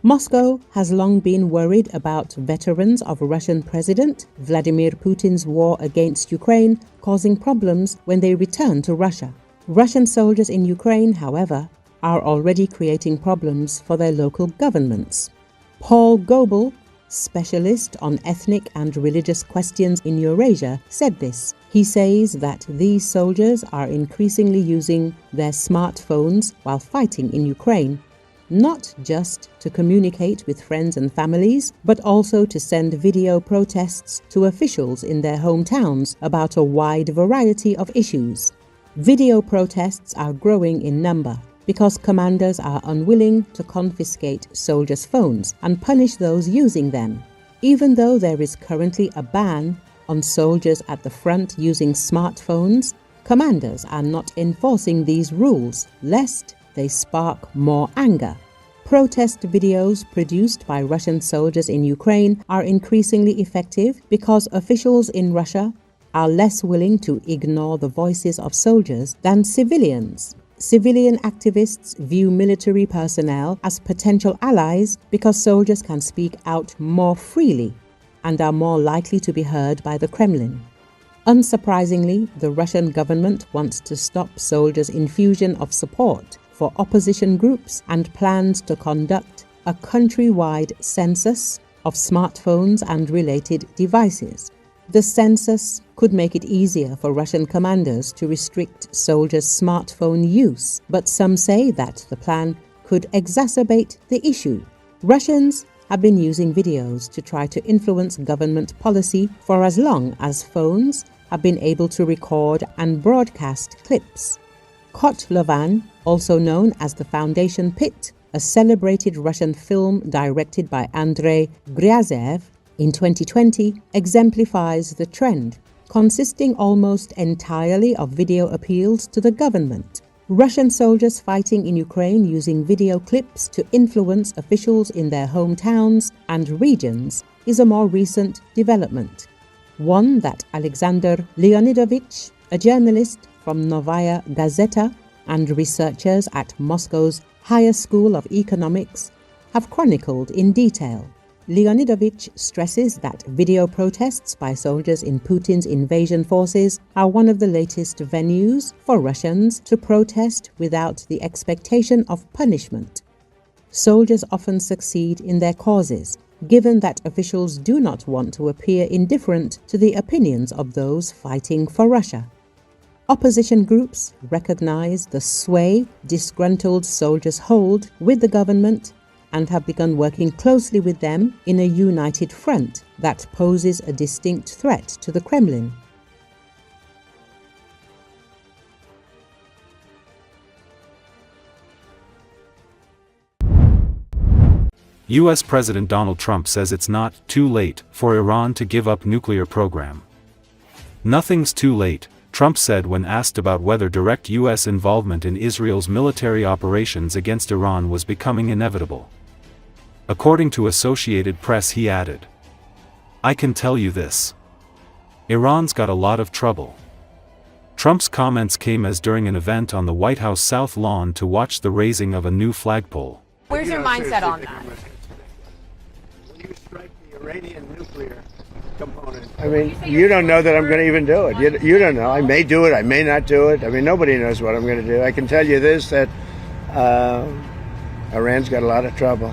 Moscow has long been worried about veterans of Russian President Vladimir Putin's war against Ukraine causing problems when they return to Russia. Russian soldiers in Ukraine, however, are already creating problems for their local governments. Paul Goble, specialist on ethnic and religious questions in Eurasia, said this. He says that these soldiers are increasingly using their smartphones while fighting in Ukraine, not just to communicate with friends and families, but also to send video protests to officials in their hometowns about a wide variety of issues. Video protests are growing in number because commanders are unwilling to confiscate soldiers' phones and punish those using them. Even though there is currently a ban on soldiers at the front using smartphones, commanders are not enforcing these rules, lest they spark more anger. Protest videos produced by Russian soldiers in Ukraine are increasingly effective because officials in Russia are less willing to ignore the voices of soldiers than civilians. Civilian activists view military personnel as potential allies because soldiers can speak out more freely and are more likely to be heard by the Kremlin. Unsurprisingly, the Russian government wants to stop soldiers' infusion of support for opposition groups and plans to conduct a countrywide census of smartphones and related devices. The census could make it easier for Russian commanders to restrict soldiers' smartphone use, but some say that the plan could exacerbate the issue. Russians have been using videos to try to influence government policy for as long as phones have been able to record and broadcast clips. Kotlovan, also known as the Foundation Pit, a celebrated Russian film directed by Andrei Gryazev in 2020, exemplifies the trend, consisting almost entirely of video appeals to the government. Russian soldiers fighting in Ukraine using video clips to influence officials in their hometowns and regions is a more recent development, one that Alexander Leonidovich, a journalist from Novaya Gazeta, and researchers at Moscow's Higher School of Economics have chronicled in detail. Leonidovich stresses that video protests by soldiers in Putin's invasion forces are one of the latest venues for Russians to protest without the expectation of punishment. Soldiers often succeed in their causes, given that officials do not want to appear indifferent to the opinions of those fighting for Russia. Opposition groups recognize the sway disgruntled soldiers hold with the government and have begun working closely with them in a united front that poses a distinct threat to the Kremlin. U.S. President Donald Trump says it's not too late for Iran to give up nuclear program. Nothing's too late, Trump said when asked about whether direct U.S. involvement in Israel's military operations against Iran was becoming inevitable. According to Associated Press, he added, "I can tell you this. Iran's got a lot of trouble." Trump's comments came as during an event on the White House South Lawn to watch the raising of a new flagpole. Where's your mindset on that? When you strike the Iranian nuclear component, I mean, you don't know that I'm going to even do it. You don't know. I may do it. I may not do it. I mean, nobody knows what I'm going to do. I can tell you this, that Iran's got a lot of trouble,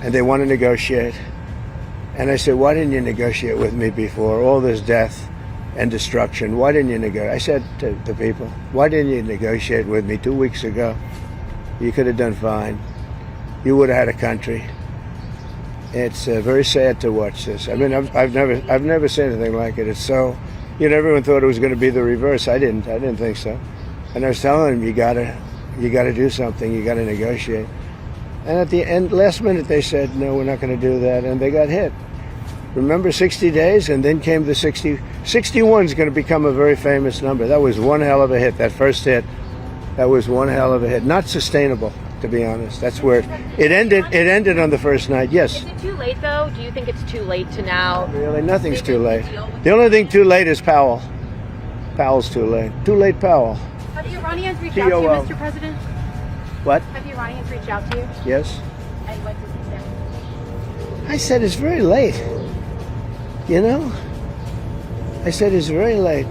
and they want to negotiate. And I said, why didn't you negotiate with me before? All this death and destruction. Why didn't you negotiate? I said to the people, why didn't you negotiate with me 2 weeks ago? You could have done fine. You would have had a country. It's very sad to watch this. I mean, I've never seen anything like it. It's so, everyone thought it was going to be the reverse. I didn't think so. And I was telling them, you gotta do something. You gotta negotiate. And at the end, last minute, they said, no, we're not going to do that, and they got hit. Remember 60 days, and then came the 60. 61 is going to become a very famous number. That was one hell of a hit. That first hit, that was one hell of a hit. Not sustainable, to be honest. That's where it ended. It ended on the first night. Yes. Is it too late, though? Do you think it's too late to now? Really, nothing's too late. The only thing too late is Powell. Powell's too late. Too late, Powell. Have the Iranians reached out to you, Mr. President? What? Have the Iranians reached out to you? Yes. And what does he say? I said, it's very late. You know? I said, it's very late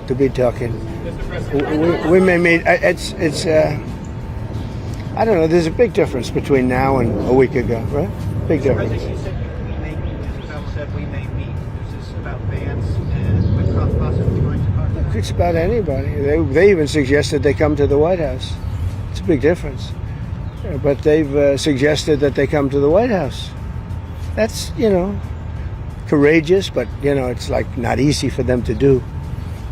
to be talking. We may meet. It's I don't know. There's a big difference between now and a week ago, right? Big difference. We may meet. Is this about Vance and with Trump possibly going to Kharkiv? It's about anybody. They even suggested they come to the White House. It's a big difference. But they've suggested that they come to the White House. That's, courageous, but, it's like not easy for them to do.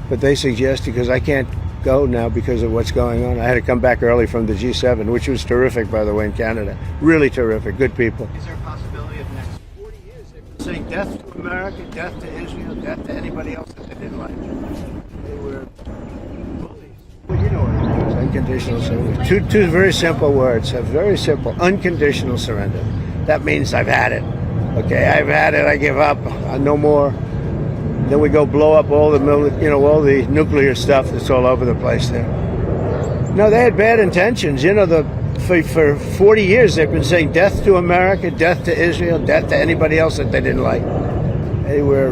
But they suggest, because I can't go now because of what's going on. I had to come back early from the G7, which was terrific, by the way, in Canada. Really terrific. Good people. Is there a possibility of next 40 years they've been saying death to America, death to Israel, death to anybody else that they didn't like? They were bullies. Well, you know what it is. Unconditional surrender. Two very simple words. Very simple. Unconditional surrender. That means I've had it. Okay, I've had it. I give up. No more. Then we go blow up all the all the nuclear stuff that's all over the place there. No, they had bad intentions. For 40 years they've been saying death to America, death to Israel, death to anybody else that they didn't like. They were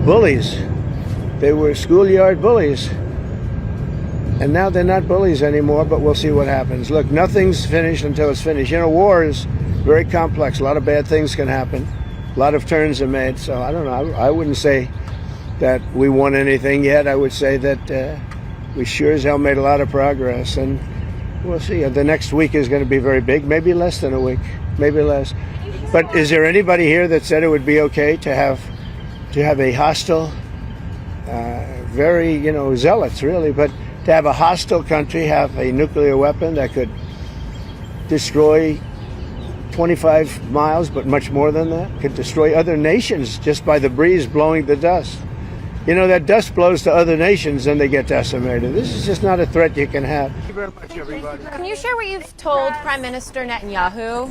bullies. They were schoolyard bullies. And now they're not bullies anymore, but we'll see what happens. Look, nothing's finished until it's finished. War is very complex. A lot of bad things can happen. A lot of turns are made. So I don't know. I wouldn't say that we won anything yet. I would say that we sure as hell made a lot of progress. And we'll see. The next week is going to be very big. Maybe less than a week. Maybe less. But is there anybody here that said it would be okay to have a hostile, very, zealots really, but to have a hostile country have a nuclear weapon that could destroy 25 miles, but much more than that, could destroy other nations just by the breeze blowing the dust. That dust blows to other nations and they get decimated. This is just not a threat you can have. Thank you very much, everybody. Can you share what you've told Prime Minister Netanyahu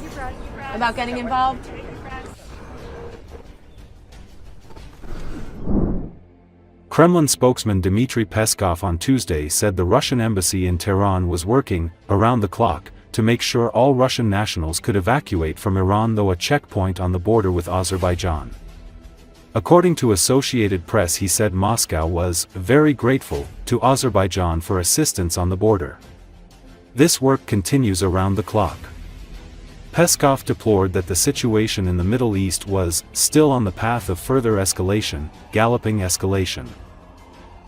about getting involved? Kremlin spokesman Dmitry Peskov on Tuesday said the Russian embassy in Tehran was working, around the clock, to make sure all Russian nationals could evacuate from Iran through a checkpoint on the border with Azerbaijan. According to Associated Press, he said Moscow was very grateful to Azerbaijan for assistance on the border. This work continues around the clock. Peskov deplored that the situation in the Middle East was still on the path of further escalation, galloping escalation.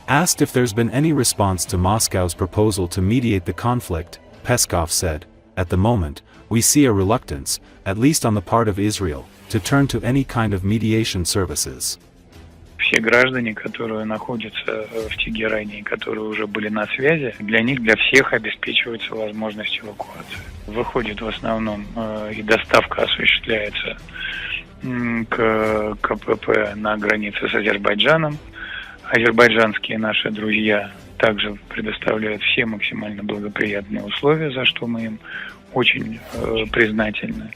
Asked if there's been any response to Moscow's proposal to mediate the conflict, Peskov said, "At the moment, we see a reluctance, at least on the part of Israel, to turn to any kind of mediation services." Все граждане, которые находятся в Тегеране и которые уже были на связи, для них, для всех обеспечивается возможность эвакуации. Выходит в основном и доставка осуществляется к КПП на границе с Азербайджаном. Азербайджанские наши друзья также предоставляют все максимально благоприятные условия, за что мы им очень признательны.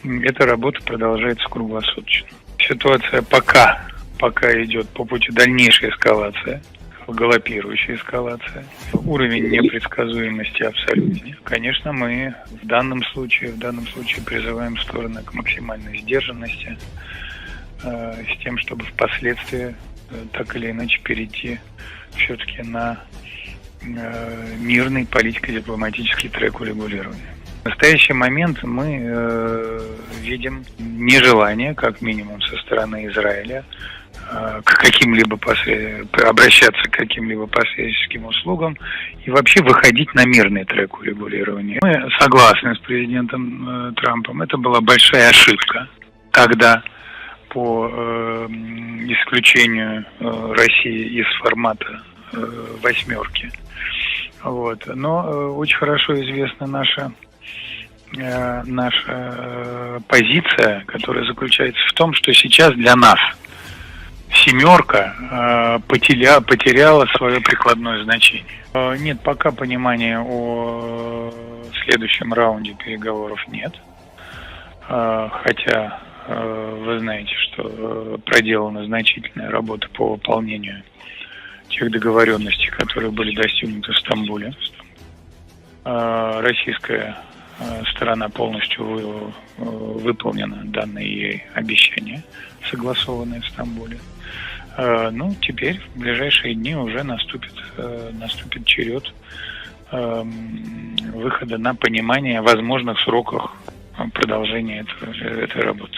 Эта работа продолжается круглосуточно. Ситуация пока идет по пути дальнейшей эскалации, галопирующей эскалации. Уровень непредсказуемости абсолютный. Конечно, мы в данном случае призываем стороны к максимальной сдержанности, с тем, чтобы впоследствии так или иначе перейти все-таки на мирный политико-дипломатический трек урегулирования. В настоящий момент мы видим нежелание, как минимум, со стороны Израиля обращаться к каким-либо посредническим услугам и вообще выходить на мирный трек урегулирования. Мы согласны с президентом Трампом. Это была большая ошибка тогда по исключению России из формата восьмерки. Но очень хорошо известна наша позиция, которая заключается в том, что сейчас для нас семерка потеряла свое прикладное значение. Нет, пока понимания о следующем раунде переговоров нет. Хотя вы знаете, что проделана значительная работа по выполнению тех договоренностей, которые были достигнуты в Стамбуле. Российская сторона полностью выполнена данные ей обещания, согласованные в Стамбуле. Ну, теперь в ближайшие дни уже наступит черед выхода на понимание о возможных сроках продолжения этой работы.